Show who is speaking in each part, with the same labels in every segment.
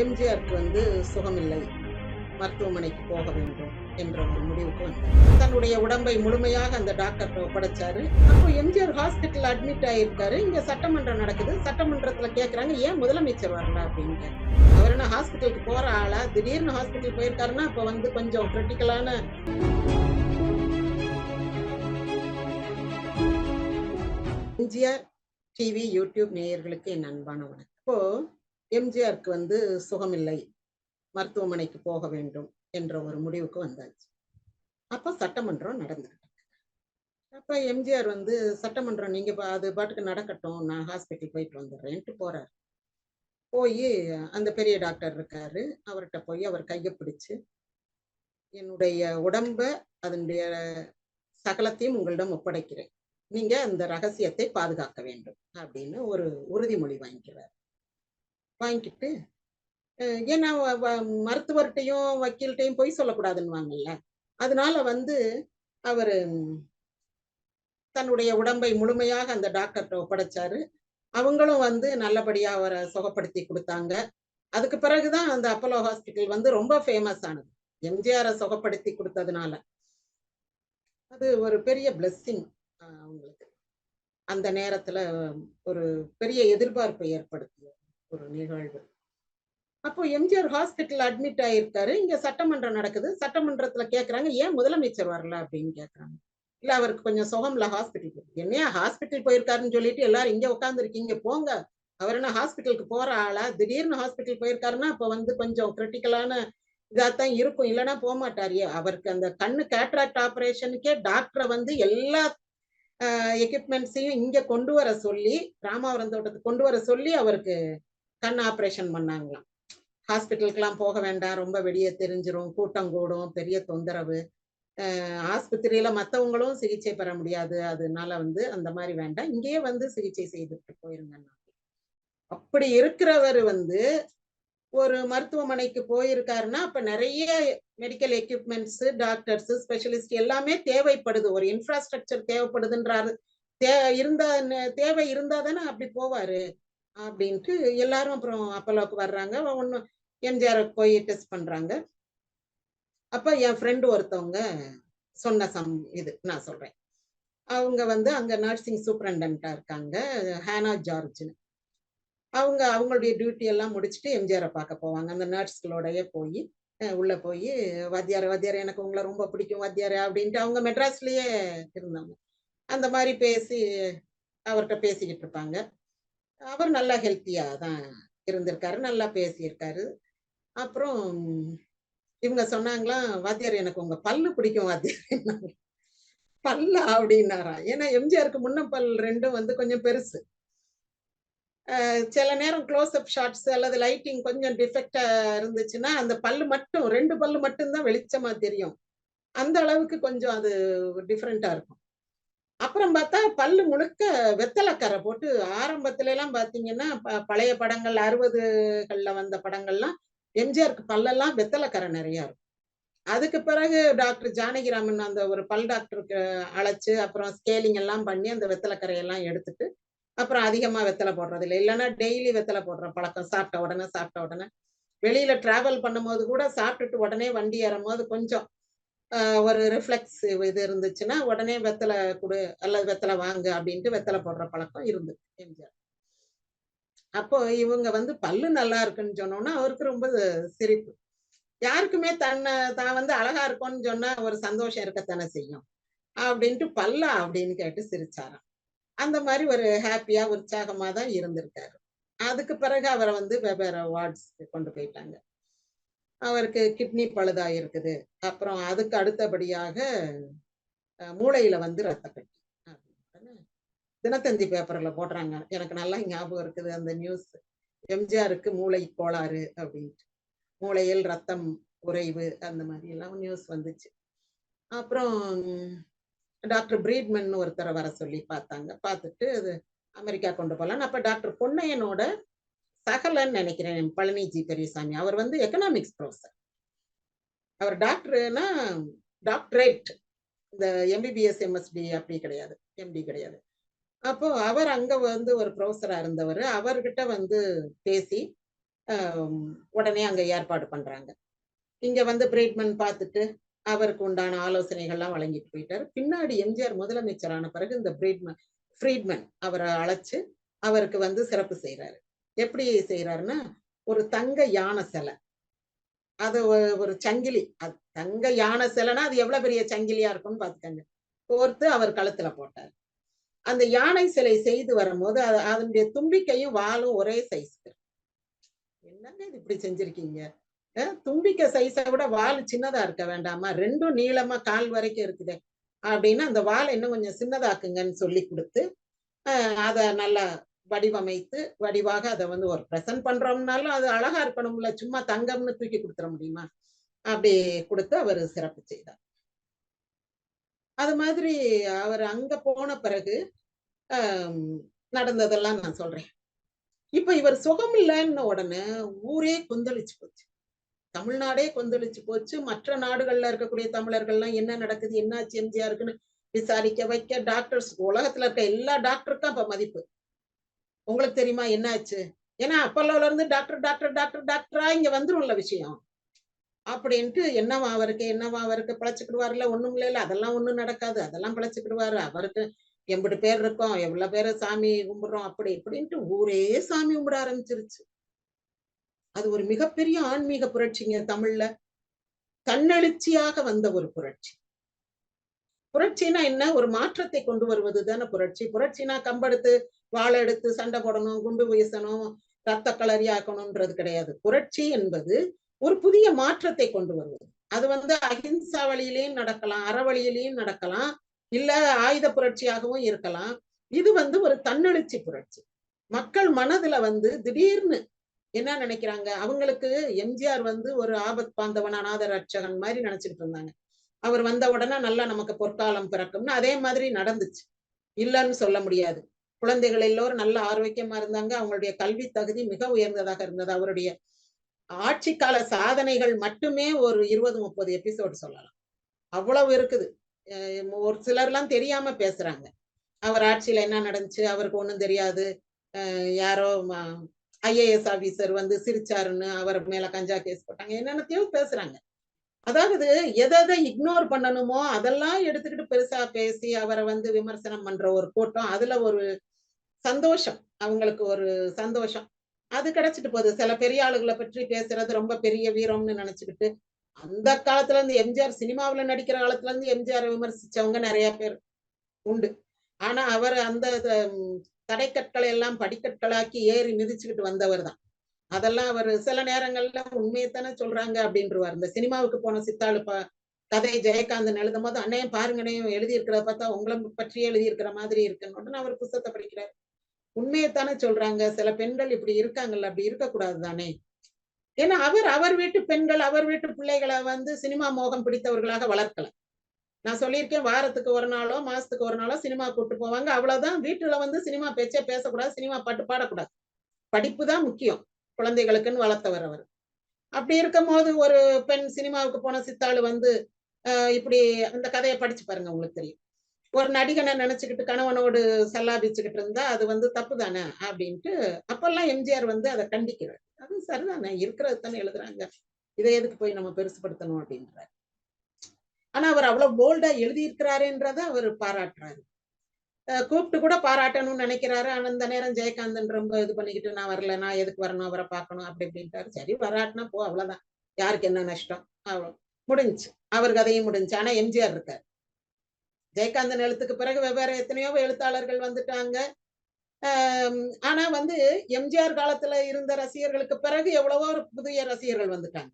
Speaker 1: எம்ஜிஆருக்கு சுகமில்லை, மருத்துவமனைக்கு போக வேண்டும் என்ற ஒரு முடிவுக்கு வந்தார். தன்னுடைய உடம்பை முழுமையாக அந்த டாக்டர்கிட்ட ஒப்படைச்சாரு. அப்போ எம்ஜிஆர் ஹாஸ்பிட்டல் அட்மிட் ஆயிருக்காரு. இங்க சட்டமன்றம் நடக்குது. சட்டமன்றத்துல கேக்குறாங்க, ஏன் முதலமைச்சர் வரல அப்படின்னு கேக்குறாங்க. அவர் என்ன ஹாஸ்பிட்டலுக்கு போற ஆளா? திடீர்னு ஹாஸ்பிட்டல் போயிருக்காருன்னா அப்ப கொஞ்சம் கிரிட்டிக்கலான. எம்ஜிஆர் டிவி யூடியூப் நேயர்களுக்கு என் அன்பான வணக்கம். இப்போ எம்ஜிஆருக்கு சுகமில்லை, மருத்துவமனைக்கு போக வேண்டும் என்ற ஒரு முடிவுக்கு வந்தாச்சு. அப்ப சட்டமன்றம் நடந்துகிட்டு இருக்கு. அப்ப எம்ஜிஆர் சட்டமன்றம் நீங்க அது பாட்டுக்கு நடக்கட்டும், நான் ஹாஸ்பிட்டல் போயிட்டு வந்துடுறேன்ட்டு போறாரு. போய் அந்த பெரிய டாக்டர் இருக்காரு, அவர்கிட்ட போய் அவர் கையை பிடிச்சு, என்னுடைய உடம்ப அதனுடைய சகலத்தையும் உங்களிடம் ஒப்படைக்கிறேன், நீங்க அந்த ரகசியத்தை பாதுகாக்க வேண்டும் அப்படின்னு ஒரு உறுதிமொழி வாங்கிக்கிறார். வாங்கிக்கிட்டு ஏன்னா மருத்துவர்கிட்டையும் வக்கீல்கிட்டையும் பொய் சொல்லக்கூடாதுன்னுவாங்கல்ல. அதனால அவரு தன்னுடைய உடம்பை முழுமையாக அந்த டாக்டர்கிட்ட ஒப்படைச்சாரு. அவங்களும் நல்லபடியா அவரை சுகப்படுத்தி கொடுத்தாங்க. அதுக்கு பிறகுதான் அந்த அப்போலோ ஹாஸ்பிட்டல் ரொம்ப ஃபேமஸ் ஆனது. எம்ஜிஆரை சுகப்படுத்தி கொடுத்ததுனால. அது ஒரு பெரிய பிளெஸ்ஸிங் அவங்களுக்கு. அந்த நேரத்துல ஒரு பெரிய எதிர்பார்ப்பை ஏற்படுத்திய ஒரு நிகழ்வு. அப்போ எம்ஜிஆர் ஹாஸ்பிட்டல் அட்மிட் ஆயிருக்காரு. இங்க சட்டமன்றம் நடக்குது. சட்டமன்றத்துல கேக்குறாங்க, ஏன் முதலமைச்சர் வரல அப்படின்னு கேக்குறாங்க. இல்ல அவருக்கு கொஞ்சம் சுகம்ல ஹாஸ்பிட்டல். என்னையா ஹாஸ்பிட்டல் போயிருக்காருன்னு சொல்லிட்டு எல்லாரும் இங்க உட்கார்ந்து இருக்கீங்க, போங்க. அவர் என்ன ஹாஸ்பிட்டலுக்கு போற ஆளா? திடீர்னு ஹாஸ்பிட்டல் போயிருக்காருன்னா அப்ப கொஞ்சம் கிரிட்டிக்கலான இதாத்தான் இருக்கும். இல்லைன்னா போக மாட்டாரு. அவருக்கு அந்த கண்ணு கேட்ராக்ட் ஆபரேஷனுக்கே டாக்டரை எல்லா எக்யூப்மெண்ட்ஸையும் இங்க கொண்டு வர சொல்லி, ராமாவரம் தோட்டத்துக்கு கொண்டு வர சொல்லி அவருக்கு கண் ஆபரேஷன் பண்ணாங்களாம். ஹாஸ்பிட்டலுக்கெல்லாம் போக வேண்டாம், ரொம்ப வெளியே தெரிஞ்சிரும், கூட்டம் கூடும், பெரிய தொந்தரவு. ஆஸ்பத்திரியில மத்தவங்களும் சிகிச்சை பெற முடியாது. அதனால அந்த மாதிரி வேண்டாம், இங்கேயே சிகிச்சை செய்துட்டு போயிருங்க. அப்படி இருக்கிறவர் ஒரு மருத்துவமனைக்கு போயிருக்காருன்னா அப்ப நிறைய மெடிக்கல் எக்யூப்மெண்ட்ஸ், டாக்டர்ஸ், ஸ்பெஷலிஸ்ட் எல்லாமே தேவைப்படுது. ஒரு இன்ஃப்ராஸ்ட்ரக்சர் தேவைப்படுதுன்றாரு. இருந்தா தேவை இருந்தா தானே அப்படி போவாரு அப்படின்ட்டு எல்லாரும் அப்புறம் அப்போலோக்கு வர்றாங்க. ஒண்ணு எம்ஜிஆர் போய் டெஸ்ட் பண்றாங்க. அப்ப என் ஃப்ரெண்டு ஒருத்தவங்க சொன்ன இது நான் சொல்றேன். அவங்க அங்க நர்சிங் சூப்பரண்டன்டா இருக்காங்க, ஹானா ஜார்ஜ்னு. அவங்களுடைய டியூட்டி எல்லாம் முடிச்சுட்டு எம்ஜிஆரை பார்க்க போவாங்க. அந்த நர்ஸ்களோடயே போய் உள்ள போய், வாத்தியார் வாத்தியார் எனக்கு உங்களை ரொம்ப பிடிக்கும் வாத்தியார் அப்படின்ட்டு, அவங்க மெட்ராஸ்லயே இருந்தாங்க. அந்த மாதிரி பேசி அவர்கிட்ட பேசிக்கிட்டு இருப்பாங்க. அவர் நல்லா ஹெல்த்தியா தான் இருந்திருக்காரு, நல்லா பேசியிருக்காரு. அப்புறம் இவங்க சொன்னாங்களாம், வாத்தியார் எனக்கு உங்க பல்லு பிடிக்கும் வாத்தியார். பல்லா அப்படின்னாரா? ஏன்னா எம்ஜிஆருக்கு முன்ன பல் ரெண்டும் கொஞ்சம் பெருசு. சில நேரம் க்ளோஸ் அப் ஷாட்ஸ் அல்லது லைட்டிங் கொஞ்சம் டிஃபெக்டா இருந்துச்சுன்னா அந்த பல்லு மட்டும் 2 பல்லு மட்டும் தான் வெளிச்சமா தெரியும். அந்த அளவுக்கு கொஞ்சம் அது டிஃபரெண்டா இருக்கும். அப்புறம் பார்த்தா பல்லு முழுக்க வெத்தலைக்கரை போட்டு, ஆரம்பத்துல எல்லாம் பார்த்தீங்கன்னா பழைய படங்கள் 60கள்ல வந்த படங்கள்லாம் எம்ஜிஆருக்கு பல்லெல்லாம் வெத்தலைக்கரை நிறைய இருக்கும். அதுக்கு பிறகு டாக்டர் ஜானகிராமன் அந்த ஒரு பல் டாக்டருக்கு அழைச்சு அப்புறம் ஸ்கேலிங் எல்லாம் பண்ணி அந்த வெத்தலைக்கரையெல்லாம் எடுத்துட்டு அப்புறம் அதிகமா வெத்தலை போடுறது இல்லை. இல்லைன்னா டெய்லி வெத்தலை போடுற பழக்கம். சாப்பிட்ட உடனே வெளியில டிராவல் பண்ணும்போது கூட சாப்பிட்டுட்டு உடனே வண்டி ஏறும்போது கொஞ்சம் ஒரு ரிஃப்ளெக்ஸ் இது இருந்துச்சுன்னா உடனே வெத்தலை கொடு அல்லது வெத்தலை வாங்கு அப்படின்ட்டு வெத்தலை போடுற பழக்கம் இருந்தது எம்ஜிஆர். அப்போ இவங்க பல்லு நல்லா இருக்குன்னு சொன்னோன்னா அவருக்கு ரொம்ப சிரிப்பு. யாருக்குமே தான் அழகா இருக்கும்னு சொன்னா ஒரு சந்தோஷம் இருக்கத்தானே செய்யும். அப்படின்ட்டு பல்லா அப்படின்னு கேட்டு சிரிச்சாராம். அந்த மாதிரி ஒரு ஹாப்பியா உற்சாகமா தான் இருந்திருக்காரு. அதுக்கு பிறகு அவரை வெவ்வேறு வார்ட்ஸ்க்கு கொண்டு போயிட்டாங்க. அவருக்கு கிட்னி பழுதா இருக்குது. அப்புறம் அதுக்கு அடுத்தபடியாக மூளையில ரத்த கட்டி. தினத்தந்தி பேப்பர்ல போடுறாங்க. எனக்கு நல்லா ஞாபகம் இருக்குது அந்த நியூஸ். எம்ஜிஆருக்கு மூளை கோளாறு அப்படின்ட்டு. மூளையில் ரத்தம் குறைவு அந்த மாதிரி எல்லாம் நியூஸ் வந்துச்சு. அப்புறம் டாக்டர் பிரீட்மன் ஒருத்தரை வர சொல்லி பார்த்தாங்க. பார்த்துட்டு அது அமெரிக்கா கொண்டு போகலாம். அப்ப டாக்டர் பொன்னையனோட சகலன்னு நினைக்கிறேன் பழனிஜி பெரியசாமி. அவர் எக்கனாமிக்ஸ் ப்ரொஃபசர். அவர் டாக்டர்னா டாக்டரேட். இந்த எம்பிபிஎஸ் எம்எஸ்டி அப்படி கிடையாது, எம்டி கிடையாது. அப்போ அவர் அங்க ஒரு ப்ரொஃபஸரா இருந்தவர். அவர்கிட்ட பேசி உடனே அங்க ஏற்பாடு பண்றாங்க. இங்க வந்து பிரீட்மன் பார்த்துட்டு அவருக்கு உண்டான ஆலோசனைகள்லாம் வழங்கிட்டு போயிட்டாரு. பின்னாடி எம்ஜிஆர் முதலமைச்சரான பிறகு இந்த ஃப்ரீட்மன் அவரை அழைச்சு அவருக்கு வந்து சிறப்பு செய்யறாரு. எப்படி செய்யறாருன்னா, ஒரு தங்க யானை சிலை, அது ஒரு சங்கிலி, அது தங்க யானை சிலைன்னா அது எவ்வளவு பெரிய சங்கிலியா இருக்கும்னு பாத்துக்கங்க, கோர்த்து அவர் கழுத்துல போட்டார். அந்த யானை சிலை செய்து வரும்போது அதனுடைய தும்பிக்கையும் வாலும் ஒரே சைஸ். என்னங்க இது இப்படி செஞ்சிருக்கீங்க? தும்பிக்கை சைஸை விட வால் சின்னதா இருக்க வேண்டாமா? ரெண்டும் நீளமா கால் வரைக்கும் இருக்குதே அப்படின்னு அந்த வாலை இன்னும் கொஞ்சம் சின்னதாக்குங்கன்னு சொல்லி கொடுத்து அதை நல்லா வடிவமைத்து வடிவாக அதை வந்து ஒரு பிரசன்ட் பண்றோம்னாலும் அது அழகா இருக்கணும்ல, சும்மா தங்கம்னு தூக்கி கொடுத்துட முடியுமா? அப்படி கொடுத்து அவர் சிறப்பு செய்தார். அது மாதிரி அவர் அங்க போன பிறகு நடந்ததெல்லாம் நான் சொல்றேன். இப்ப இவர் சுகம் இல்லைன்னு உடனே ஊரே கொந்தளிச்சு போச்சு, தமிழ்நாடே கொந்தளிச்சு போச்சு. மற்ற நாடுகள்ல இருக்கக்கூடிய தமிழர்கள்லாம் என்ன நடக்குது, என்னாச்சு எம்ஜிஆருக்குன்னு விசாரிக்க வைக்க டாக்டர்ஸ், உலகத்துல இருக்க எல்லா டாக்டருக்கும் அப்ப மதிப்பு. உங்களுக்கு தெரியுமா என்னாச்சு? ஏன்னா அப்பல்லோல இருந்து டாக்டர் டாக்டர் டாக்டர் டாக்டரா இங்க வந்துரும்ல விஷயம். அப்படின்ட்டு என்னவா அவருக்கு பிழைச்சுக்கிடுவாருல, ஒண்ணும் இல்ல, அதெல்லாம் ஒண்ணும் நடக்காது, அதெல்லாம் பிழைச்சுக்கிடுவாரு, அவருக்கு எம்பிட்டு பேர் இருக்கோம், எவ்வளவு பேரை சாமி கும்பிடுறோம், அப்படி இப்படின்ட்டு ஊரே சாமி கும்பிட ஆரம்பிச்சிருச்சு. அது ஒரு மிகப்பெரிய ஆன்மீக புரட்சிங்க தமிழ்ல. தன்னெழுச்சியாக வந்த ஒரு புரட்சி. புரட்சினா என்ன? ஒரு மாற்றத்தை கொண்டு வருவது தானே புரட்சி. புரட்சினா கம்பெடுத்து வாழை எடுத்து சண்டை போடணும், குண்டு வீசணும், ரத்த களரி ஆக்கணும்ன்றது கிடையாது. புரட்சி என்பது ஒரு புதிய மாற்றத்தை கொண்டு வருவது. அது வந்து அஹிம்சா வழியிலையும் நடக்கலாம், அறவழியிலையும் நடக்கலாம், இல்ல ஆயுத புரட்சியாகவும் இருக்கலாம். இது வந்து ஒரு தன்னெழுச்சி புரட்சி. மக்கள் மனதுல வந்து திடீர்னு என்ன நினைக்கிறாங்க, அவங்களுக்கு எம்ஜிஆர் வந்து ஒரு ஆபத் பாந்தவன், அநாத ரட்சகன் மாதிரி நினைச்சுக்கிட்டு இருந்தாங்க. அவர் வந்த உடனே நல்லா நமக்கு பொற்காலம் பிறக்கும்னு அதே மாதிரி நடந்துச்சு, இல்லைன்னு சொல்ல முடியாது. குழந்தைகள் எல்லோரும் நல்ல ஆரோக்கியமா இருந்தாங்க, அவங்களுடைய கல்வி தகுதி மிக உயர்ந்ததாக இருந்தது. அவருடைய ஆட்சி கால சாதனைகள் மட்டுமே ஒரு 20-30 எபிசோடு சொல்லலாம், அவ்வளவு இருக்குது. ஒரு சிலர்லாம் தெரியாம பேசுறாங்க, அவர் ஆட்சியில என்ன நடந்துச்சு அவருக்கு ஒண்ணும் தெரியாது, யாரோ ஐஏஎஸ் ஆபீசர் வந்து சிரிச்சாருன்னு அவர் மேல கஞ்சா கேஸ் போட்டாங்க, என்னென்னத்தையோ பேசுறாங்க. அதாவது எதை இக்னோர் பண்ணணுமோ அதெல்லாம் எடுத்துக்கிட்டு பெருசா பேசி அவரை வந்து விமர்சனம் பண்ற ஒரு கூட்டம், அதுல ஒரு சந்தோஷம், அவங்களுக்கு ஒரு சந்தோஷம் அது கிடைச்சிட்டு போகுது. சில பெரிய ஆளுகளை பற்றி பேசுறது ரொம்ப பெரிய வீரம்னு நினைச்சுக்கிட்டு, அந்த காலத்துல இருந்து எம்ஜிஆர் சினிமாவில் நடிக்கிற காலத்துல இருந்து எம்ஜிஆர் விமர்சிச்சவங்க நிறைய பேர் உண்டு. ஆனா அவர் அந்த தடைக்கற்களை எல்லாம் படிக்கற்களாக்கி ஏறி மிதிச்சுக்கிட்டு வந்தவர் தான். அதெல்லாம் அவர் சில நேரங்கள்ல உண்மையைத்தானே சொல்றாங்க அப்படின்றவார். இந்த சினிமாவுக்கு போன சித்தாளு கதை ஜெயகாந்தன் எழுதும் போது, அண்ணையும் பாருங்கனே எழுதியிருக்கிறத பார்த்தா உங்களை பற்றியே எழுதியிருக்கிற மாதிரி இருக்குன்னு அவர் புத்தகத்தை படிக்கிறார். உண்மையைத்தானே சொல்றாங்க, சில பெண்கள் இப்படி இருக்காங்கல்ல, அப்படி இருக்கக்கூடாது தானே. ஏன்னா அவர் வீட்டு பெண்கள் அவர் வீட்டு பிள்ளைகளை வந்து சினிமா மோகம் பிடித்தவர்களாக வளர்க்கல. நான் சொல்லியிருக்கேன், வாரத்துக்கு ஒரு நாளோ மாசத்துக்கு ஒரு நாளோ சினிமா கூட்டு போவாங்க, அவ்வளவுதான். வீட்டுல வந்து சினிமா பேச்சே பேசக்கூடாது, சினிமா பாட்டு பாடக்கூடாது, படிப்பு தான் முக்கியம் குழந்தைகளுக்குன்னு வளர்த்தவர் அவர். அப்படி இருக்கும் போது ஒரு பெண் சினிமாவுக்கு போன சித்தாளு வந்து இப்படி அந்த கதையை படிச்சு பாருங்க, உங்களுக்கு தெரியும். ஒரு நடிகனை நினைச்சுக்கிட்டு கணவனோடு சல்லாபிச்சுக்கிட்டு இருந்தா அது வந்து தப்பு தானே அப்படின்ட்டு அப்பெல்லாம் எம்ஜிஆர் வந்து அதை கண்டிக்கிறார். அது சரிதானே, இருக்கிறது தானே எழுதுறாங்க, இதை எதுக்கு போய் நம்ம பெருசுப்படுத்தணும் அப்படின்றார். ஆனா அவர் அவ்வளவு போல்டா எழுதியிருக்கிறாருன்றத அவர் பாராட்டுறாரு, கூப்பிட்டு கூட பாராட்டணும்னு நினைக்கிறாரு. ஆனா அந்த நேரம் ஜெயகாந்தன் ரொம்ப இது பண்ணிக்கிட்டு, நான் வரல, நான் எதுக்கு வரணும், அவரை பார்க்கணும் அப்படி இப்படின்ட்டாரு. சரி வராட்டினா போ, அவ்வளவுதான், யாருக்கு என்ன நஷ்டம், அவ்வளவு முடிஞ்சு, அவர் கதையும் முடிஞ்சு. ஆனா எம்ஜிஆர் இருக்கார். ஜெயகாந்தன் எழுத்துக்கு பிறகு வெவ்வேறு எத்தனையோ எழுத்தாளர்கள் வந்துட்டாங்க. ஆனா வந்து எம்ஜிஆர் காலத்துல இருந்த ரசிகர்களுக்கு பிறகு எவ்வளவோ புதிய ரசிகர்கள் வந்துட்டாங்க.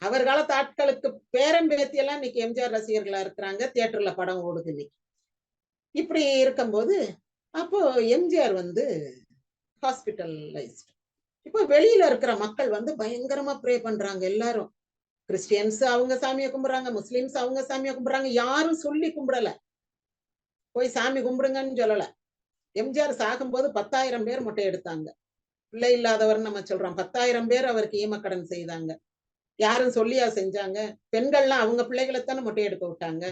Speaker 1: அவர் காலத்து ஆட்களுக்கு பேரம் பேத்தி எல்லாம் இன்னைக்கு எம்ஜிஆர் ரசிகர்களா இருக்கிறாங்க, தியேட்டர்ல படம் ஓடுது இன்னைக்கு. இப்படி இருக்கும்போது அப்போ எம்ஜிஆர் வந்து ஹாஸ்பிட்டலைஸ்ட். இப்போ வெளியில இருக்கிற மக்கள் வந்து பயங்கரமா ப்ரே பண்றாங்க எல்லாரும். கிறிஸ்டியன்ஸ் அவங்க சாமியை கும்பிடுறாங்க, முஸ்லிம்ஸ் அவங்க சாமியை கும்பிடுறாங்க, யாரும் சொல்லி கும்பிடல, போய் சாமி கும்பிடுங்கன்னு சொல்லல. எம்ஜிஆர் சாகும்போது 10,000 பேர் மொட்டை எடுத்தாங்க. பிள்ளை இல்லாதவர் நம்ம சொல்றோம், 10,000 பேர் அவருக்கு ஈமக்கடன் செய்தாங்க. யாரும் சொல்லியா செஞ்சாங்க? பெண்கள்லாம் அவங்க பிள்ளைகளைத்தானே மொட்டை எடுக்க விட்டாங்க.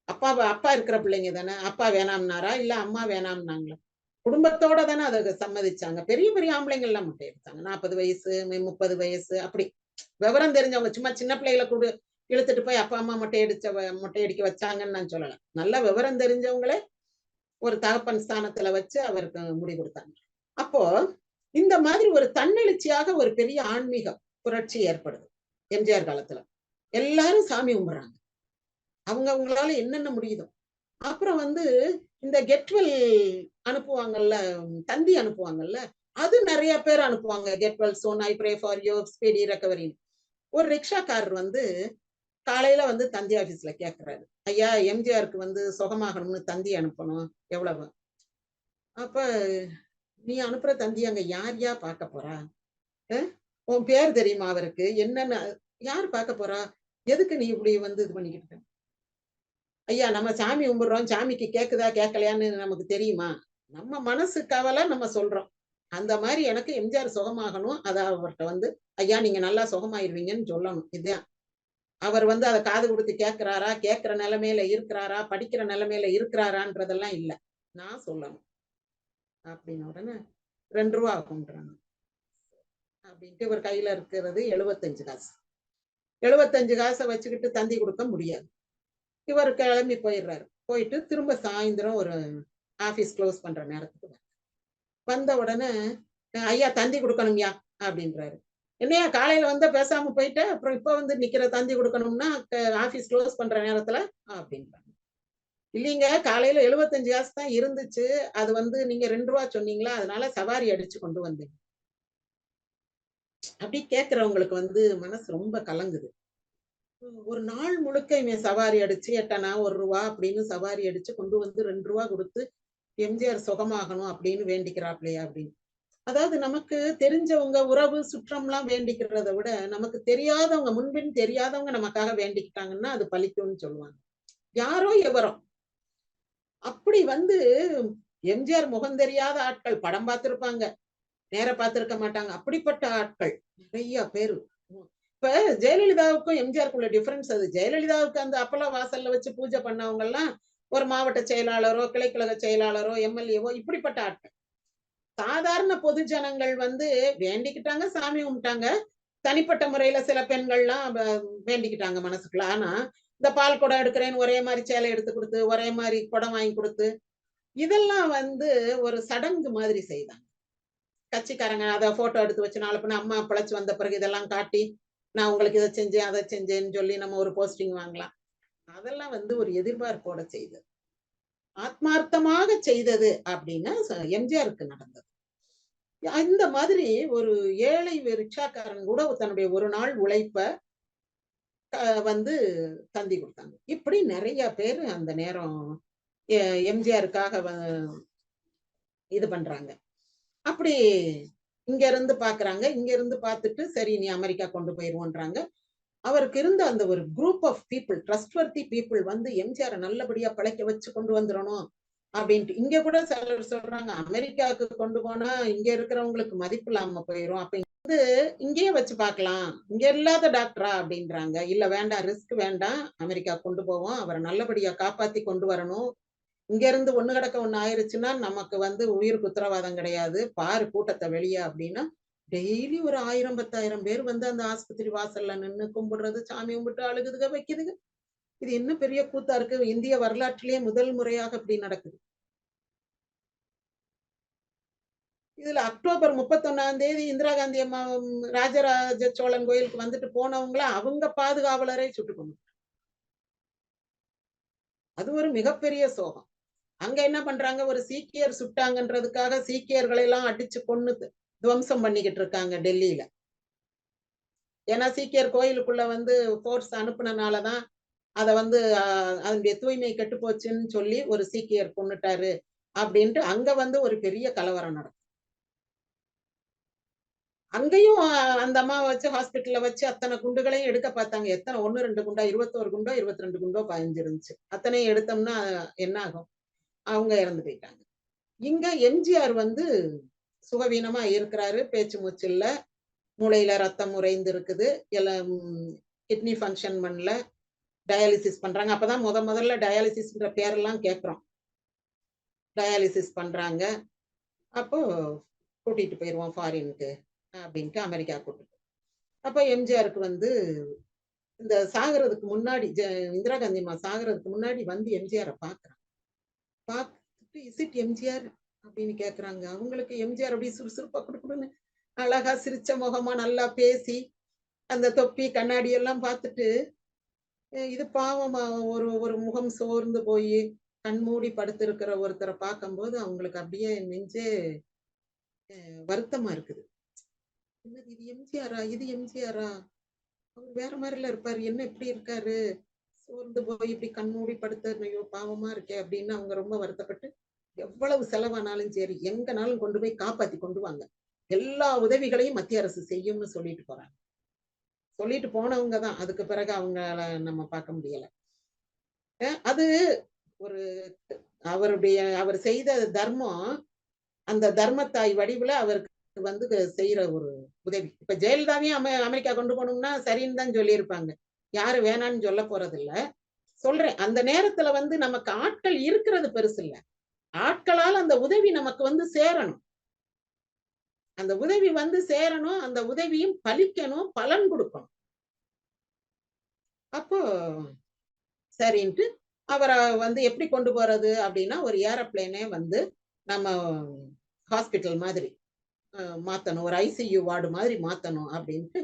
Speaker 1: அப்பா இருக்கிற பிள்ளைங்க தானே. அப்பா வேணாம்னாரா இல்ல அம்மா வேணாம்னாங்களா? குடும்பத்தோட தானே அதை சம்மதிச்சாங்க. பெரிய பெரிய ஆம்பளைங்க எல்லாம் மொட்டை எடுத்தாங்க. 40 வயசு, 30 வயசு அப்படி. விவரம் தெரிஞ்சவங்க சும்மா சின்ன பிள்ளைகளை கூட இழுத்துட்டு போய் அப்பா அம்மா மொட்டை அடிக்க வச்சாங்கன்னு நான் சொல்லல. நல்ல விவரம் தெரிஞ்சவங்களே ஒரு தகப்பன் ஸ்தானத்துல வச்சு அவருக்கு முடி கொடுத்தாங்க. அப்போ இந்த மாதிரி ஒரு தன்னெழுச்சியாக ஒரு பெரிய ஆன்மீக புரட்சி ஏற்படுது எம்ஜிஆர் காலத்துல. எல்லாரும் சாமி கும்பிடுறாங்க. அவங்கவங்களால என்னென்ன முடியுதோ. அப்புறம் வந்து இந்த கெட்வெல் அனுப்புவாங்கல்ல, தந்தி அனுப்புவாங்கல்ல, அது நிறைய பேர் அனுப்புவாங்க. Get well soon, I pray for your speedy recovery. ஒரு ரிக்ஷாக்காரர் வந்து காலையில வந்து தந்தி ஆபீஸ்ல கேக்குறாரு, ஐயா எம்ஜிஆருக்கு வந்து சுகமாகணும்னு தந்தி அனுப்பணும், எவ்வளவு? அப்ப நீ அனுப்புற தந்தி அங்க யார் பார்க்க போறா? உன் பேர் தெரியுமா அவருக்கு? என்னன்னு யார் பார்க்க போறா? எதுக்கு நீ இப்படி வந்து இது பண்ணிக்கிட்டு இருக்க? ஐயா நம்ம சாமி கும்பிடுறோம், சாமிக்கு கேக்குதா கேட்கலையான்னு நமக்கு தெரியுமா? நம்ம மனசு கவலை நம்ம சொல்றோம். அந்த மாதிரி எனக்கு எம்ஜிஆர் சுகமாகணும். அத அவர்கிட்ட வந்து ஐயா நீங்க நல்லா சுகமாயிருவீங்கன்னு சொல்லணும். இதுதான். அவர் வந்து அதை காது கொடுத்து கேட்கிறாரா, கேட்கிற நிலைமையில இருக்கிறாரா, படிக்கிற நிலைமையில இருக்கிறாரான்றதெல்லாம் இல்ல. நான் சொல்லணும். அப்படின்னு உடனே ரூ. 2 ஆகும்ன்றாங்க. அப்படின்ட்டு இவர் கையில இருக்கிறது 75 காசு. 75 காசை வச்சுக்கிட்டு தந்தி கொடுக்க முடியாது. இவர் கிளம்பி போயிடுறாரு. போயிட்டு திரும்ப சாயந்தரம் ஒரு ஆபீஸ் க்ளோஸ் பண்ற நேரத்துக்கு வந்த உடனே ஐயா தந்தி கொடுக்கணும்யா அப்படின்றாரு. என்னையா காலையில வந்தா பேசாம போயிட்ட, அப்புறம் இப்ப வந்து நிக்கிற தந்தி கொடுக்கணும்னா ஆபீஸ் க்ளோஸ் பண்ற நேரத்துல அப்படின்றாங்க. இல்லைங்க காலையில 75 காசு தான் இருந்துச்சு. அது வந்து நீங்க ரூ. 2 சொன்னீங்களா, அதனால சவாரி அடிச்சு கொண்டு வந்தேன். அப்படி கேட்கிறவங்களுக்கு வந்து மனசு ரொம்ப கலங்குது. ஒரு நாள் முழுக்க இவன் சவாரி அடிச்சு எட்டனா ரூ. 1 அப்படின்னு சவாரி அடிச்சு கொண்டு வந்து ரூ. 2 கொடுத்து எம்ஜிஆர் சுகமாகணும் அப்படின்னு வேண்டிக்கிறாப்லையா அப்படின்னு. அதாவது நமக்கு தெரிஞ்சவங்க உறவு சுற்றம்லாம் வேண்டிக்கிறத விட நமக்கு தெரியாதவங்க முன்பின் தெரியாதவங்க நமக்காக வேண்டிக்கிட்டாங்கன்னா அது பலிக்கும்னு சொல்லுவாங்க. யாரோ எவரோ அப்படி வந்து எம்ஜிஆர் முகம் தெரியாத ஆட்கள் படம் பார்த்திருப்பாங்க, நேர பார்த்திருக்க மாட்டாங்க. அப்படிப்பட்ட ஆட்கள் நிறைய பேரு. இப்ப ஜெயலலிதாவுக்கும் எம்ஜிஆருக்குள்ள டிஃபரன்ஸ் அது. ஜெயலலிதாவுக்கு அந்த அப்பலா வாசல்ல வச்சு பூஜை பண்ணவங்க எல்லாம் ஒரு மாவட்ட செயலாளரோ, கிளைக்கழக செயலாளரோ, எம்எல்ஏவோ இப்படிப்பட்ட ஆட்கள். சாதாரண பொது ஜனங்கள் வந்து வேண்டிக்கிட்டாங்க, சாமி கும்பிட்டாங்க. தனிப்பட்ட முறையில சில பெண்கள்லாம் வேண்டிக்கிட்டாங்க மனசுக்குள்ள. ஆனா இந்த பால் குடம் எடுக்கிறேன்னு ஒரே மாதிரி சேலை எடுத்து கொடுத்து, ஒரே மாதிரி குடம் வாங்கி கொடுத்து, இதெல்லாம் வந்து ஒரு சடங்கு மாதிரி செய்தாங்க. கட்சிக்காரங்க அதை போட்டோ எடுத்து வச்சு நாலு பின்ன அம்மா பிழைச்சு வந்த பிறகு இதெல்லாம் காட்டி நான் உங்களுக்கு இதை செஞ்சேன் அதை செஞ்சேன்னு சொல்லி நம்ம ஒரு போஸ்டிங் வாங்கலாம். அதெல்லாம் வந்து ஒரு எதிர்பார்ப்போட செய்தது, ஆத்மார்த்தமாக செய்தது அப்படின்னு எம்ஜிஆருக்கு நடந்தது. இந்த மாதிரி ஒரு ஏழை ரிக்ஷாக்காரன் கூட தன்னுடைய ஒரு நாள் உழைப்ப வந்து தந்தி கொடுத்தாங்க. இப்படி நிறைய பேர் அந்த நேரம் எம்ஜிஆருக்காக இது பண்றாங்க. அப்படி இங்க இருந்து பாக்குறாங்க. இங்க இருந்து பார்த்துட்டு சரி நீ அமெரிக்கா கொண்டு போயிருவோன்றாங்க. அவருக்கு இருந்த அந்த ஒரு group of people, trustworthy people வந்து எம்ஜிஆரை நல்லபடியா பிழைக்க வச்சு கொண்டு வந்துடணும் அப்படின்ட்டு. இங்க கூட சிலர் சொல்றாங்க அமெரிக்காவுக்கு கொண்டு போனா இங்க இருக்கிறவங்களுக்கு மதிப்பு இல்லாம போயிரும். அப்ப வந்து இங்கேயே வச்சு பார்க்கலாம், இங்க இல்லாத டாக்டரா அப்படின்றாங்க. இல்ல வேண்டாம், ரிஸ்க் வேண்டாம், அமெரிக்கா கொண்டு போவோம், அவரை நல்லபடியா காப்பாத்தி கொண்டு வரணும். இங்க இருந்து ஒண்ணு கிடக்க ஒண்ணு ஆயிருச்சுன்னா நமக்கு வந்து உயிருக்கு உத்தரவாதம் கிடையாது, பாரு கூட்டத்தை வெளியே அப்படின்னா டெய்லி ஒரு 1000 10,000 பேர் வந்து அந்த ஆஸ்பத்திரி வாசல்ல நின்னு கும்பிடுறது, சாமி கும்பிட்டு அழுகுதுக வைக்குதுங்க. இது என்ன பெரிய கூத்தா இருக்கு, இந்திய வரலாற்றிலேயே முதல் முறையாக இப்படி நடக்குது. இதுல அக்டோபர் 31ஆம் தேதி இந்திரா காந்தி அம்மா ராஜராஜ சோழன் கோயிலுக்கு வந்துட்டு போனவங்கள அவங்க பாதுகாவலரை சுட்டுக் கொண்டு, அது ஒரு மிகப்பெரிய சோகம். அங்க என்ன பண்றாங்க, ஒரு சீக்கியர் சுட்டாங்கன்றதுக்காக சீக்கியர்களை எல்லாம் அடிச்சு கொன்னு துவம்சம் பண்ணிக்கிட்டு இருக்காங்க டெல்லியில. ஏன்னா சீக்கியர் கோயிலுக்குள்ள வந்து போர்ஸ் அனுப்புனனாலதான் அத வந்து அதனுடைய தூய்மை கெட்டு போச்சுன்னு சொல்லி ஒரு சீக்கியர் கொன்னுட்டாரு அப்படின்ட்டு அங்க வந்து ஒரு பெரிய கலவரம் நடக்கும். அங்கேயும் அந்த அம்மாவை வச்சு ஹாஸ்பிட்டல்ல வச்சு அத்தனை குண்டுகளையும் எடுக்க பார்த்தாங்க. எத்தனை 1 2 குண்டா 21 குண்டோ 22 குண்டோ பாய்ஞ்சிருந்துச்சு. அத்தனையும் எடுத்தோம்னா என்ன ஆகும், அவங்க இறந்து போயிட்டாங்க. இங்க எம்ஜிஆர் வந்து சுகவீனமா இருக்கிறாரு, பேச்சு மூச்சு இல்ல, மூளையில ரத்தம் உறைந்து இருக்குது, எல்லாம் கிட்னி ஃபங்க்ஷன் பண்ணல, டயாலிசிஸ் பண்றாங்க. அப்பதான் முதல்ல டயாலிசிஸ்ன்ற பேரெல்லாம் கேட்கிறோம். டயாலிசிஸ் பண்றாங்க. அப்போ கூட்டிட்டு போயிருவோம் ஃபாரினுக்கு அப்படின்ட்டு அமெரிக்கா கூட்டிட்டு. அப்ப எம்ஜிஆருக்கு வந்து இந்த சாகுறதுக்கு முன்னாடி இந்திரா காந்தி அம்மா சாகுறதுக்கு முன்னாடி வந்து எம்ஜிஆர பார்க்குறாங்க. பார்த்துட்டு இஸ் இட் எம்ஜிஆர் அப்படின்னு கேட்குறாங்க. அவங்களுக்கு எம்ஜிஆர் அப்படியே சுறுசுறுப்பா குடுகுடுன்னு அழகா சிரிச்ச முகமா நல்லா பேசி, அந்த தொப்பி, கண்ணாடி எல்லாம் பார்த்துட்டு, இது பாவமா ஒரு ஒரு முகம் சோர்ந்து போயி, கண்மூடி படுத்திருக்கிற ஒருத்தர பார்க்கும்போது, அவங்களுக்கு அப்படியே நெஞ்சே வருத்தமா இருக்குது. என்னது இது எம்ஜிஆரா? இது எம்ஜிஆரா? அவரு வேற மாரில இருப்பாரு. என்ன இப்படி இருக்காரு? சோர்ந்து போய் இப்படி கண்மூடி படுத்து, ஐயோ! பாவமா இருக்கே அப்படின்னு அவங்க ரொம்ப வருத்தப்பட்டு, எவ்வளவு செலவானாலும் சரி, எங்கனாலும் கொண்டு போய் காப்பாத்தி கொண்டு வாங்க. எல்லா உதவிகளையும் மத்திய அரசு செய்யும்னு சொல்லிட்டு போறாங்க. சொல்லிட்டு போனவங்க தான். அதுக்கு பிறகு அவங்கள நம்ம பார்க்க முடியல. அது ஒரு அவர் செய்த தர்மம், அந்த தர்மத்தாய் வடிவுல அவருக்கு வந்து செய்யற ஒரு உதவி. இப்ப ஜெயலலிதாவையும் அமெரிக்கா கொண்டு போகணும்னா சரின்னு தான் சொல்லியிருப்பாங்க. யாரும் வேணான்னு சொல்ல போறதில்ல. சொல்றேன். அந்த நேரத்துல வந்து நமக்கு ஆட்கள் இருக்கிறது பெருசு இல்ல. ஆட்களால் அந்த உதவி நமக்கு வந்து சேரணும். அந்த உதவி வந்து சேரணும். அந்த உதவியும் பலிக்கணும், பலன் குடுக்கணும். அப்போ சரின்ட்டு அவர வந்து எப்படி கொண்டு போறது அப்படின்னா, ஒரு ஏரோப்ளேனே வந்து நம்ம ஹாஸ்பிட்டல் மாதிரி மாத்தணும். ஒரு ஐசியூ வார்டு மாதிரி மாத்தணும் அப்படின்ட்டு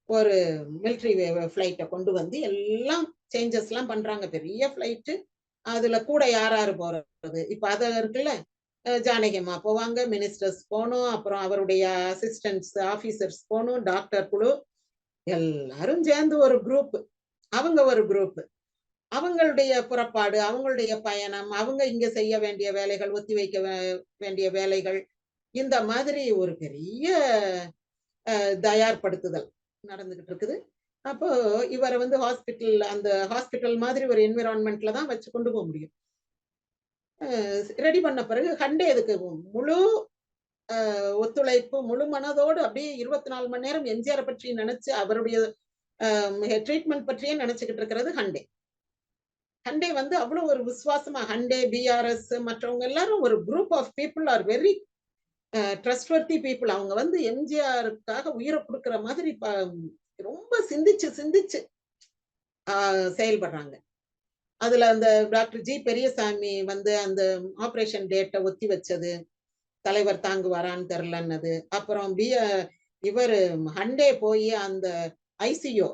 Speaker 1: ஒரு மிலிட்டரி ஃப்ளைட்ட கொண்டு வந்து எல்லாம் சேஞ்சஸ்லாம் பண்றாங்க. பெரிய ஃப்ளைட்டு. அதுல கூட யார் யாரு போறது? இப்ப அது இருக்குல்ல. ஜானகி அம்மா போவாங்க, மினிஸ்டர்ஸ் போணும், அப்புறம் அவருடைய அசிஸ்டன்ட்ஸ், ஆபீசர்ஸ் போணும், டாக்டர் குழு எல்லாரும் சேர்ந்து ஒரு குரூப். அவங்க ஒரு குரூப். அவங்களுடைய புறப்பாடு, அவங்களுடைய பயணம், அவங்க இங்க செய்ய வேண்டிய வேலைகள், ஒத்திவைக்க வேண்டிய வேலைகள், இந்த மாதிரி ஒரு பெரிய தயார்படுத்துதல் நடந்துகிட்டு இருக்குது. அப்போ இவர வந்து அந்த ஹாஸ்பிட்டல் மாதிரி ஒரு என்விரான்மென்ட்ல தான் வச்சு கொண்டு போக முடியும். ரெடி பண்ண பிறகு ஹண்டே இதுக்கு முழு ஒத்துழைப்பு, முழு மனதோடு அப்படியே 24 மணி நேரம் எம்ஜிஆர பற்றி நினைச்சு, அவருடைய ட்ரீட்மெண்ட் பற்றியே நினைச்சுக்கிட்டு இருக்கிறது ஹண்டே. ஹண்டே வந்து அவ்வளவு ஒரு விசுவாசமா ஹண்டே, பிஆர்எஸ் மற்றவங்க எல்லாரும் ஒரு group of people are very trustworthy people. அவங்க வந்து எம்ஜிஆருக்காக உயிரை கொடுக்கிற மாதிரி ரொம்ப சிந்திச்சு சிந்திச்சு செயல்படுறாங்க. அதுல அந்த டாக்டர் ஜி பெரியசாமி வந்து அந்த ஆபரேஷன் டேட்டை ஒத்தி வச்சது, தலைவர் தாங்குவாரான்னு தெரிலன்னது. அப்புறம் இவரு ஹண்டே போய் அந்த ஐசியோ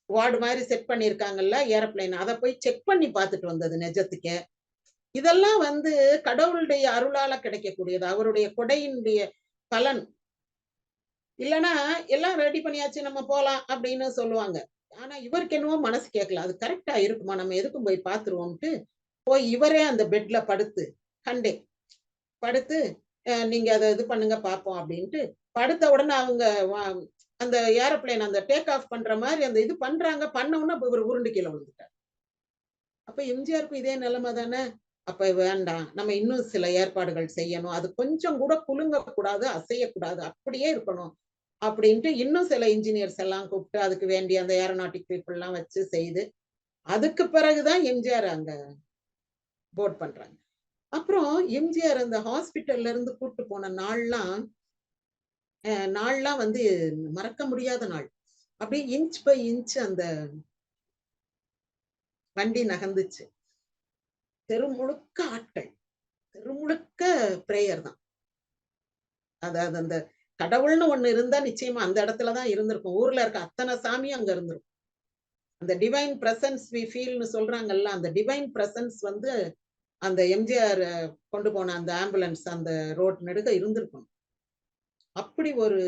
Speaker 1: வார்டு மாதிரி செட் பண்ணியிருக்காங்கல்ல ஏரோப்ளேன், அதை போய் செக் பண்ணி பார்த்துட்டு வந்தது நிஜத்துக்கே. இதெல்லாம் வந்து கடவுளுடைய அருளால கிடைக்கக்கூடியது, அவருடைய கொடையினுடைய பலன். இல்லைன்னா எல்லாம் ரெடி பண்ணியாச்சு நம்ம போலாம் அப்படின்னு சொல்லுவாங்க. ஆனா இவருக்கு என்னவோ மனசு கேட்கல. அது கரெக்டா இருக்குமா, நம்ம எதுக்கும் போய் பார்த்துருவோம்ட்டு போய் இவரே அந்த பெட்ல படுத்து ஹண்டே படுத்து நீங்க அதை இது பண்ணுங்க பார்ப்போம் அப்படின்ட்டு படுத்த உடனே அவங்க அந்த ஏரோப்ளேன் அந்த டேக் ஆஃப் பண்ற மாதிரி அந்த இது பண்றாங்க. பண்ண உடனே இவர் உருண்டு கீழே விழுந்துட்டார். அப்ப எம்ஜிஆருக்கும் இதே நிலைமை தானே. அப்ப வேண்டாம், நம்ம இன்னும் சில ஏற்பாடுகள் செய்யணும், அது கொஞ்சம் கூட குலுங்க கூடாது, அசையக்கூடாது, அப்படியே இருக்கணும் அப்படின்ட்டு இன்னும் சில இன்ஜினியர்ஸ் எல்லாம் கூப்பிட்டு அதுக்கு வேண்டிய அந்த ஏரோநாட்டிக் பீப்புள் எல்லாம் வச்சு செய்து அதுக்கு பிறகுதான் எம்ஜிஆர் அங்க போர்ட் பண்றாங்க. அப்புறம் எம்ஜிஆர் அந்த ஹாஸ்பிட்டல்ல இருந்து கூட்டு போன நாள்லாம் வந்து மறக்க முடியாத நாள். அப்படியே இன்ச் பை இன்ச் அந்த வண்டி நகர்ந்துச்சு. தெரு முழுக்க ஆட்கள், தெரு முழுக்க பிரேயர் தான். அதாவது அந்த கடவுள்னு ஒண்ணு இருந்தா நிச்சயமா அந்த இடத்துலதான் இருந்திருக்கும். ஊர்ல இருக்க அத்தனை சாமியும் அங்க இருந்திருக்கும். அந்த டிவைன் பிரசன்ஸ் வி ஃபீல்னு சொல்றாங்கல்ல, அந்த டிவைன் பிரசன்ஸ் வந்து அந்த எம்ஜிஆர் கொண்டு போன அந்த ஆம்புலன்ஸ் அந்த ரோட் நெடுக இருந்திருக்கும். அப்படி ஒரு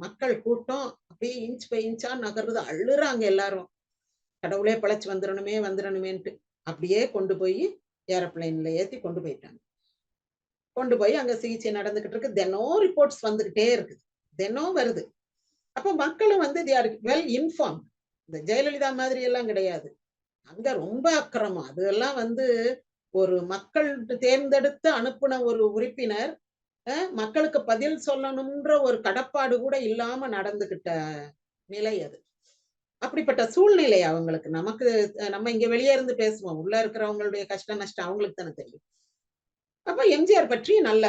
Speaker 1: மக்கள் கூட்டம் அப்படியே இன்ச் பை இன்ச்சா நகர்றது, அழுறாங்க எல்லாரும். கடவுளே பிழைச்சு வந்துடணுமேன்ட்டு அப்படியே கொண்டு போய் ஏரோப்ளைன்ல ஏத்தி கொண்டு போயிட்டாங்க. கொண்டு போய் அங்க சிகிச்சை நடந்துகிட்டு இருக்கு. தினம் ரிப்போர்ட்ஸ் வந்துகிட்டே இருக்குது, தினம் வருது. அப்ப மக்களும் வந்து தே ஆர் வெல் இன்ஃபார்ம். இந்த ஜெயலலிதா மாதிரி எல்லாம் கிடையாது. அங்க ரொம்ப அக்கிரமம். அதெல்லாம் வந்து ஒரு மக்கள் தேர்ந்தெடுத்து அனுப்புன ஒரு உறுப்பினர் மக்களுக்கு பதில் சொல்லணும்ன்ற ஒரு கடப்பாடு கூட இல்லாம நடந்துகிட்ட நிலை அது. அப்படிப்பட்ட சூழ்நிலை அவங்களுக்கு. நமக்கு நம்ம இங்க வெளியே இருந்து பேசுவோம், உள்ள இருக்கிறவங்களுடைய கஷ்ட நஷ்டம் அவங்களுக்கு தானே தெரியும். அப்ப எம்ஜிஆர் பற்றி நல்ல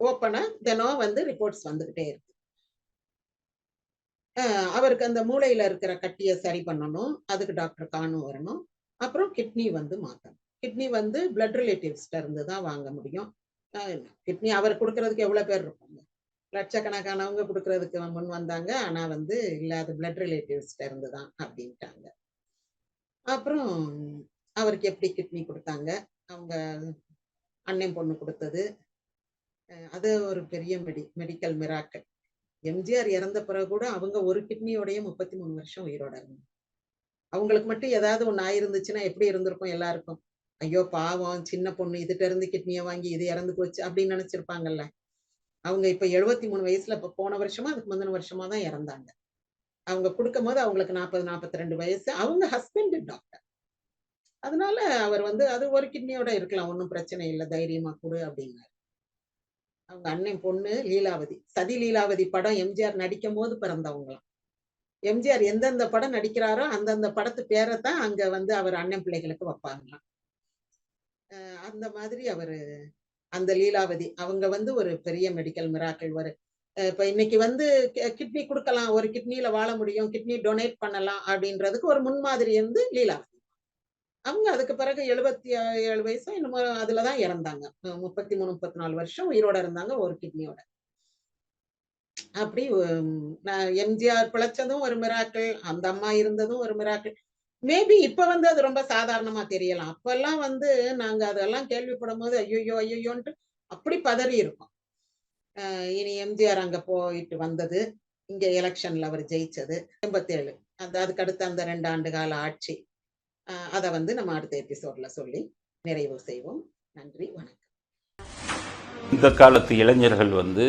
Speaker 1: ஓப்பனா தினம் வந்து ரிப்போர்ட்ஸ் வந்துகிட்டே இருக்கு. அவருக்கு அந்த மூளையில இருக்கிற கட்டிய சரி பண்ணணும். அதுக்கு டாக்டர் கானு வரணும். அப்புறம் கிட்னி வந்து மாத்தணும். கிட்னி வந்து பிளட் ரிலேட்டிவ்ஸ்ட்ட இருந்து தான் வாங்க முடியும். அ கிட்னி அவர் குடுக்குறதுக்கு எவ்வளோ பேர் இருப்பாங்க. லட்சக்கணக்கானவங்க குடுக்குறதுக்கு முன் வந்தாங்க. ஆனா வந்து இல்ல அது பிளட் ரிலேட்டிவ்ஸ்ட்ட இருந்து தான் அப்டின்ட்டாங்க. அப்புறம் அவருக்கு எப்படி கிட்னி குடுத்தாங்க. அவங்க அண்ணன் பொண்ணு குடுத்தது. அது ஒரு பெரிய மெடிக்கல் மிராக்கிள். எம்ஜிஆர் இறந்த பிறகு கூட அவங்க ஒரு கிட்னியோடயே 33 வருஷம் உயிரோட இருந்தாங்க. அவங்களுக்கு மட்டும் ஏதாவது ஒண்ணு ஆயிருந்துச்சுன்னா எப்படி இருந்திருக்கும் எல்லாருக்கும்? ஐயோ! பாவம் சின்ன பொண்ணு இதுட்ட இருந்து கிட்னிய வாங்கி இது இறந்து போச்சு அப்படின்னு நினைச்சிருப்பாங்கல்ல. அவங்க இப்ப 73 வயசுல இப்ப போன வருஷமா, அதுக்கு முந்தின வருஷமா தான் இறந்தாங்க. அவங்க குடுக்கும்போது அவங்களுக்கு 40, 42 வயசு. அவங்க ஹஸ்பண்ட் டாக்டர். அதனால அவர் வந்து அது ஒரு கிட்னியோட இருக்கலாம். ஒண்ணும் பிரச்சனை இல்ல. தைரியமா குடு அப்படின்னாரு. அவங்க அண்ணன் பொண்ணு லீலாவதி. சதி லீலாவதி படம் எம்ஜிஆர் நடிக்கும்போது பிறந்தவங்களாம். எம்ஜிஆர் எந்தெந்த படம் நடிக்கிறாரோ, அந்தந்த படத்து பேரத்தான் அங்க வந்து அவர் அண்ணன் பிள்ளைகளுக்கு வப்பாங்களாம். அந்த மாதிரி அவரு அந்த லீலாவதி அவங்க வந்து ஒரு பெரிய மெடிக்கல் மிராக்கிள் இப்ப இன்னைக்கு வந்து கிட்னி குடுக்கலாம். ஒரு கிட்னில வாழ முடியும். கிட்னி டொனேட் பண்ணலாம் அப்படின்றதுக்கு ஒரு முன்மாதிரி வந்து லீலாவதி. அவங்க அதுக்கு பிறகு 77 வயசோ என்னமோ அதுல தான் இறந்தாங்க. 33, 34 வருஷம் உயிரோட இருந்தாங்க ஒரு கிட்னியோட. அப்படி எம்ஜிஆர் பிழைச்சதும் ஒரு மிராக்கிள். அந்த அம்மா இருந்ததும் ஒரு மிராக்கிள். மேபி இப்ப வந்து அது ரொம்ப சாதாரணமா தெரியலாம். அப்பல்லாம் வந்து நாங்க அதெல்லாம் கேள்விப்படும்போது ஐய்யய்யோ! ஐய்யய்யோன்ட்டு அப்படி பதறி இருக்கோம். இனி எம்ஜிஆர் அங்க போயிட்டு வந்தது. இங்க எலக்ஷன்ல அவர் ஜெயிச்சது. 87 அதுக்கு அடுத்த அந்த 2 ஆண்டு கால ஆட்சி. அத வந்து நம்ம அடுத்த எபிசோட்ல சொல்லி நிறைவு செய்வோம். நன்றி, வணக்கம்.
Speaker 2: இந்த காலத்து இளைஞர்கள் வந்து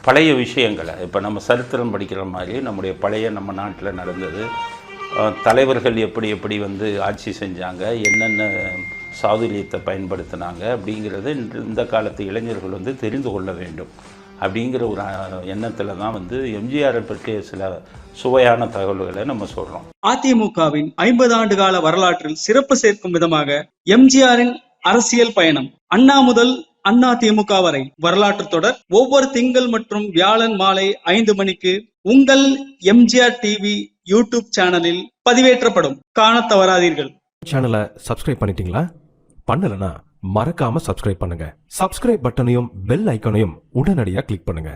Speaker 2: பழைய விஷயங்களை இப்போ நம்ம சரித்திரம் படிக்கிற மாதிரி நம்முடைய பழைய நம்ம நாட்டில் நடந்தது, தலைவர்கள் எப்படி எப்படி வந்து ஆட்சி செஞ்சாங்க, என்னென்ன சாதுரியத்தை பயன்படுத்தினாங்க அப்படிங்கிறத இந்த காலத்து இளைஞர்கள் வந்து தெரிந்து கொள்ள வேண்டும் அப்படிங்கிற ஒரு எண்ணத்தில் தான் வந்து எம்ஜிஆரை பற்றிய சில சுவையான தகவல்களை நம்ம சொல்கிறோம்.
Speaker 3: அதிமுகவின் 50 ஆண்டு கால வரலாற்றில் சிறப்பு சேர்க்கும் விதமாக எம்ஜிஆரின் அரசியல் பயணம் அண்ணா முதல் அண்ணா திமுக வரை வரலாற்று தொடர் ஒவ்வொரு திங்கள் மற்றும் வியாழன் மாலை 5 மணிக்கு உங்கள் எம்ஜிஆர் டிவி யூடியூப் சேனலில் பதிவேற்றப்படும். காண தவறாதீர்கள்.
Speaker 4: சேனலை சப்ஸ்கிரைப் பண்ணிட்டீங்களா? பண்ணலனா மறக்காம சப்ஸ்கிரைப் பண்ணுங்க. சப்ஸ்கிரைப் பட்டனையும் பெல் ஐக்கானையும் உடனடியாக கிளிக் பண்ணுங்க.